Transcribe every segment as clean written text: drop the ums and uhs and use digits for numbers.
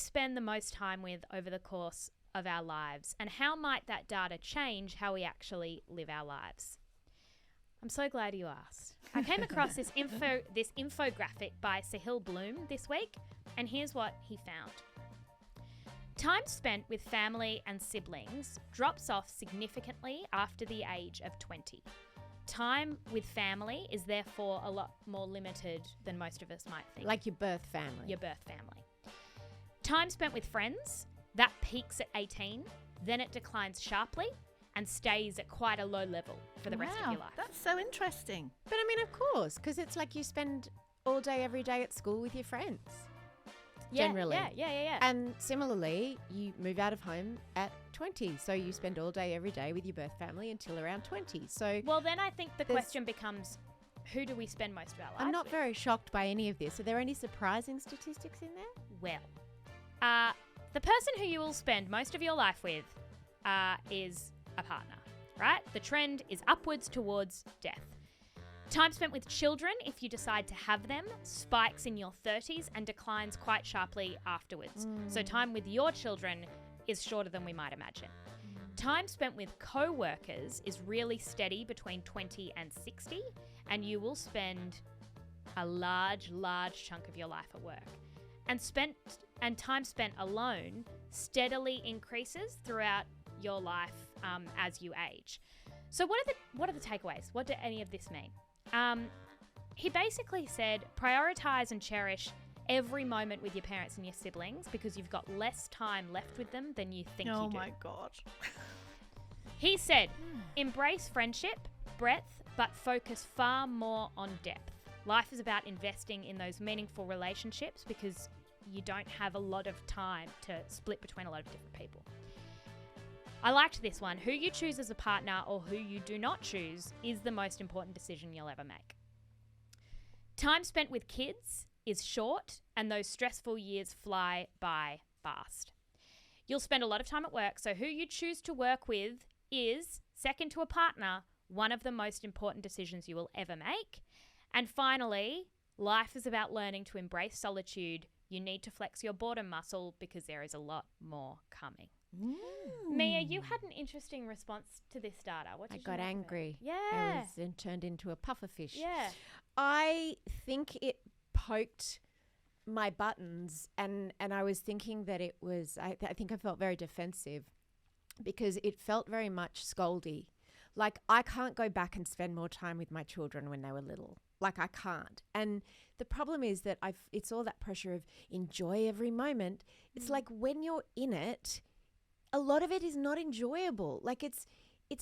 spend the most time with over the course of our lives, and how might that data change how we actually live our lives? I'm so glad you asked. I came across this infographic by Sahill Bloom this week, and here's what he found. Time spent with family and siblings drops off significantly after the age of 20. Time with family is therefore a lot more limited than most of us might think. Like your birth family. Your birth family. Time spent with friends, that peaks at 18, then it declines sharply and stays at quite a low level for the rest of your life. That's so interesting. But I mean, of course, because it's like you spend all day, every day at school with your friends. Generally. Yeah. And similarly, you move out of home at 20. So you spend all day, every day with your birth family until around 20. So well, then I think the question becomes, who do we spend most of our lives I'm not with? very shocked by any of this. Are there any surprising statistics in there? Well, the person who you will spend most of your life with is a partner, right? The trend is upwards towards death. Time spent with children, if you decide to have them, spikes in your 30s and declines quite sharply afterwards. So time with your children is shorter than we might imagine. Time spent with co-workers is really steady between 20 and 60, and you will spend a large chunk of your life at work. And time spent alone steadily increases throughout your life as you age. So what are the takeaways? What do any of this mean? He basically said prioritize and cherish every moment with your parents and your siblings because you've got less time left with them than you think you do. Oh my God. He said embrace friendship, breadth, but focus far more on depth. Life is about investing in those meaningful relationships because you don't have a lot of time to split between a lot of different people. I liked this one. Who you choose as a partner or who you do not choose is the most important decision you'll ever make. Time spent with kids is short, and those stressful years fly by fast. You'll spend a lot of time at work, so who you choose to work with is, second to a partner, one of the most important decisions you will ever make. And finally, life is about learning to embrace solitude. You need to flex your boredom muscle because there is a lot more coming. Mia, you had an interesting response to this data. What did I got angry. Yeah. I was then turned into a pufferfish. Yeah. I think it poked my buttons and I was thinking that it was, I think I felt very defensive because it felt very much scoldy. Like I can't go back and spend more time with my children when they were little. Like I can't. And the problem is that it's all that pressure of enjoy every moment. It's like when you're in it, a lot of it is not enjoyable. Like it's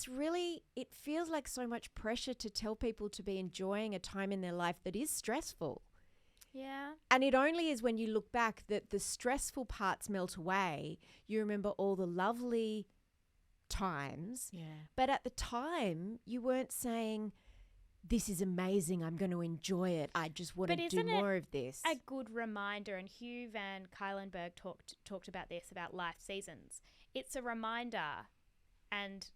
really, it feels like so much pressure to tell people to be enjoying a time in their life that is stressful. Yeah. And it only is when you look back that the stressful parts melt away. You remember all the lovely times. Yeah. But at the time, you weren't saying, this is amazing, I'm going to enjoy it. I just want to do more of this. A good reminder, and Hugh Van Cuylenberg talked about this, about life seasons. It's a reminder, and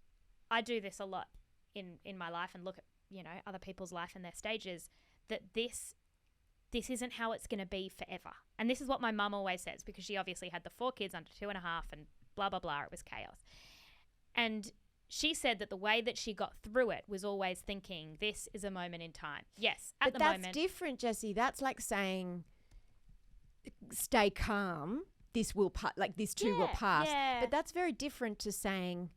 I do this a lot in my life and look at, other people's life and their stages, that this isn't how it's going to be forever. And this is what my mum always says, because she obviously had the 4 kids under 2.5 and blah, blah, blah. It was chaos. And she said that the way that she got through it was always thinking, this is a moment in time. Yes, at the moment. But that's different, Jessie. That's like saying, stay calm. This will this too will pass. Yeah. But that's very different to saying,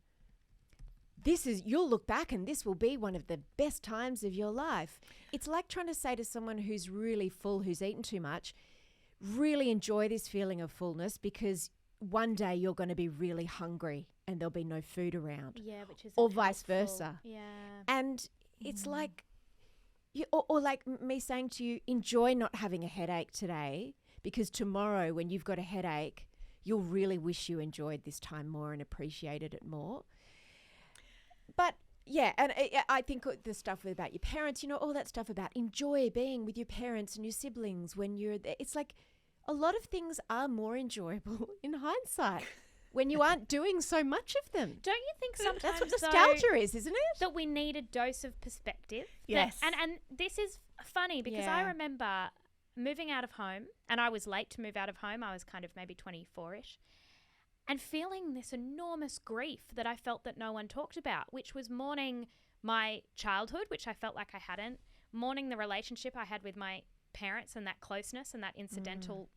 you'll look back and this will be one of the best times of your life. It's like trying to say to someone who's really full, who's eaten too much, really enjoy this feeling of fullness because one day you're going to be really hungry and there'll be no food around. Yeah, which is or vice versa. Yeah. And it's like, or like me saying to you, enjoy not having a headache today because tomorrow when you've got a headache, you'll really wish you enjoyed this time more and appreciated it more. But yeah, and I think the stuff about your parents, all that stuff about enjoy being with your parents and your siblings when you're there. It's like a lot of things are more enjoyable in hindsight when you aren't doing so much of them. Don't you think sometimes that's what nostalgia is, isn't it? That we need a dose of perspective. Yes. And this is funny because I remember moving out of home, and I was late to move out of home. I was kind of maybe 24-ish, and feeling this enormous grief that I felt that no one talked about, which was mourning my childhood, which I felt like I hadn't, mourning the relationship I had with my parents and that closeness and that incidental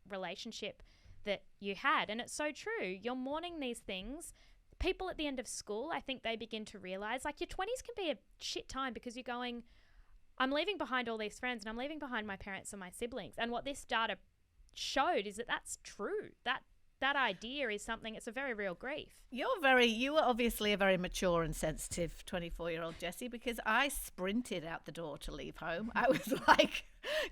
relationship that you had. And it's so true. You're mourning these things. People at the end of school, I think they begin to realize, like, your 20s can be a shit time because you're going, I'm leaving behind all these friends and I'm leaving behind my parents and my siblings. And what this data showed is that that's true. That idea is something, it's a very real grief. You were obviously a very mature and sensitive 24-year-old Jessie, because I sprinted out the door to leave home. I was like,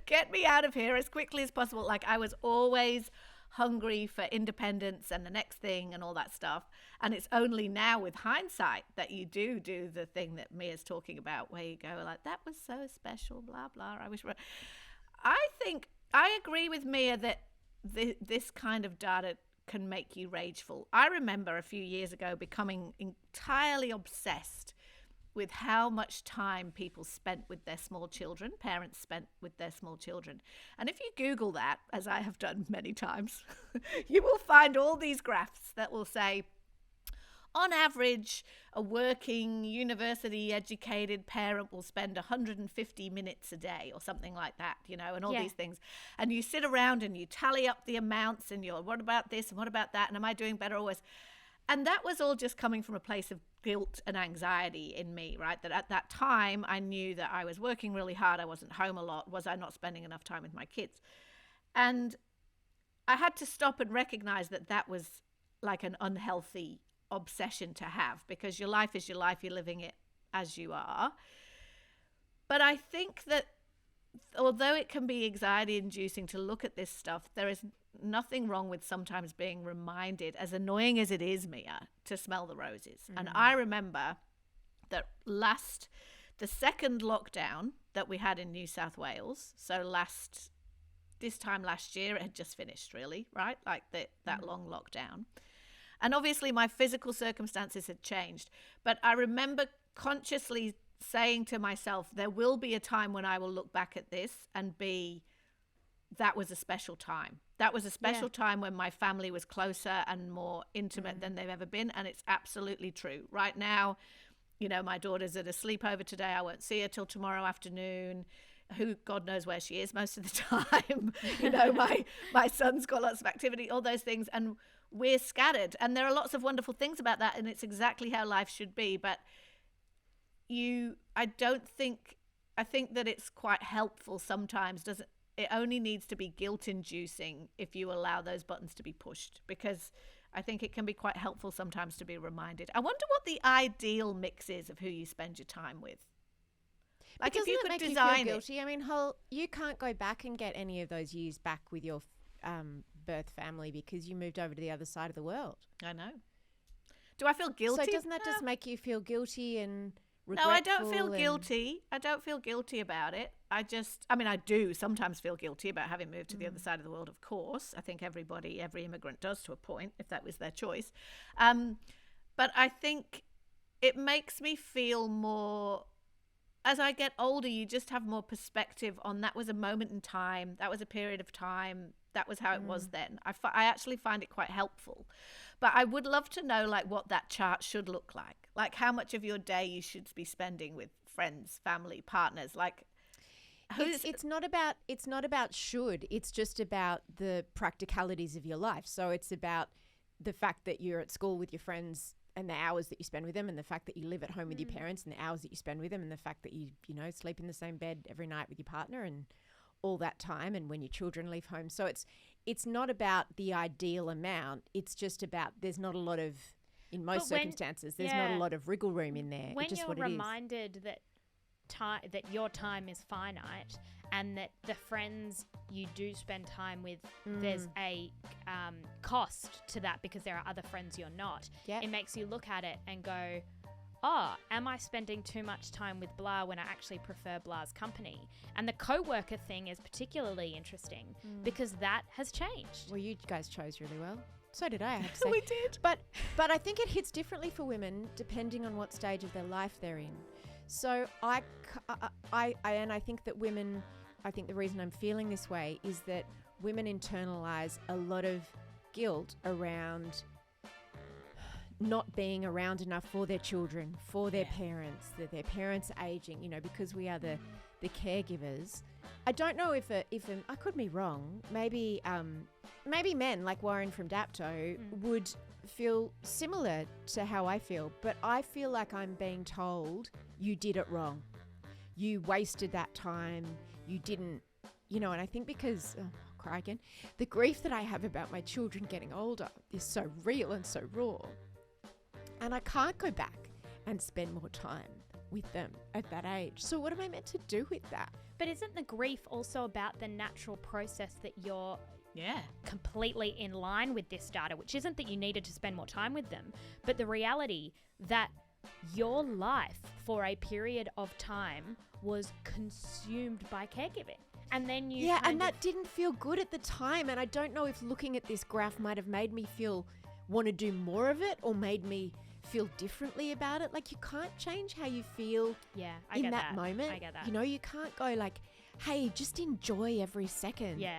get me out of here as quickly as possible. Like, I was always hungry for independence and the next thing and all that stuff. And it's only now with hindsight that you do the thing that Mia's talking about, where you go like, that was so special, blah, blah. I think I agree with Mia that this kind of data can make you rageful. I remember a few years ago becoming entirely obsessed with how much time people spent with their small children, parents spent with their small children. And if you Google that, as I have done many times, you will find all these graphs that will say, on average, a working, university-educated parent will spend 150 minutes a day or something like that, and all these things. And you sit around and you tally up the amounts and you're, what about this and what about that? And am I doing better or worse? And that was all just coming from a place of guilt and anxiety in me, right? That at that time, I knew that I was working really hard. I wasn't home a lot. Was I not spending enough time with my kids? And I had to stop and recognize that that was like an unhealthy obsession to have, because your life is your life, you're living it as you are. But I think that although it can be anxiety inducing to look at this stuff, there is nothing wrong with sometimes being reminded, as annoying as it is, Mia, to smell the roses. And I remember that the second lockdown that we had in New South Wales, so this time last year, it had just finished, really, right? Like that long lockdown. And obviously my physical circumstances had changed. But I remember consciously saying to myself, there will be a time when I will look back at this and that was a special time. That was a special time when my family was closer and more intimate than they've ever been. And it's absolutely true. Right now, my daughter's at a sleepover today. I won't see her till tomorrow afternoon. Who God knows where she is most of the time. My son's got lots of activity, all those things. And we're scattered, and there are lots of wonderful things about that, and it's exactly how life should be. But I think that it's quite helpful sometimes. It only needs to be guilt inducing if you allow those buttons to be pushed, because I think it can be quite helpful sometimes to be reminded. I wonder what the ideal mix is of who you spend your time with. Like, if you could design you feel guilty? I mean, you can't go back and get any of those years back with your birth family because you moved over to the other side of the world. I know. Do I feel guilty? So doesn't that just make you feel guilty and regretful? No, I don't feel guilty. I don't feel guilty about it. I do sometimes feel guilty about having moved to the other side of the world, of course. I think every immigrant does to a point, if that was their choice. But I think it makes me feel more, as I get older, you just have more perspective on that was a moment in time. That was a period of time. That was how it was then. I actually find it quite helpful. But I would love to know, like, what that chart should look like. Like, how much of your day you should be spending with friends, family, partners. Like, it's not about should. It's just about the practicalities of your life. So it's about the fact that you're at school with your friends and the hours that you spend with them, and the fact that you live at home with your parents and the hours that you spend with them, and the fact that you sleep in the same bed every night with your partner and all that time, and when your children leave home. So it's not about the ideal amount. It's just about there's not a lot of, in most circumstances, there's not a lot of wriggle room in there. When just you're reminded that your time is finite, and that the friends you do spend time with, there's a cost to that because there are other friends you're not. It makes you look at it and go, oh, am I spending too much time with blah when I actually prefer blah's company? And the co-worker thing is particularly interesting because that has changed. Well, you guys chose really well. So did I have to say. We did. But I think it hits differently for women depending on what stage of their life th're in. So I think that women I think the reason I'm feeling this way is that women internalize a lot of guilt around not being around enough for their children, for their parents, that their parents are aging, you know, because we are the caregivers. I don't know if I could be wrong. Maybe men like Warren from Dapto would feel similar to how I feel, but I feel like I'm being told you did it wrong. You wasted that time. You didn't, you know, and I think because, I'll cry again, the grief that I have about my children getting older is so real and so raw. And I can't go back and spend more time with them at that age. So what am I meant to do with that? But isn't the grief also about the natural process that you're completely in line with this data, which isn't that you needed to spend more time with them, but the reality that your life for a period of time was consumed by caregiving. And then you that didn't feel good at the time. And I don't know if looking at this graph might have made me want to do more of it or made me feel differently about it. Like, you can't change how you feel in that moment. I get that. You know, you can't go like, hey, just enjoy every second. Yeah.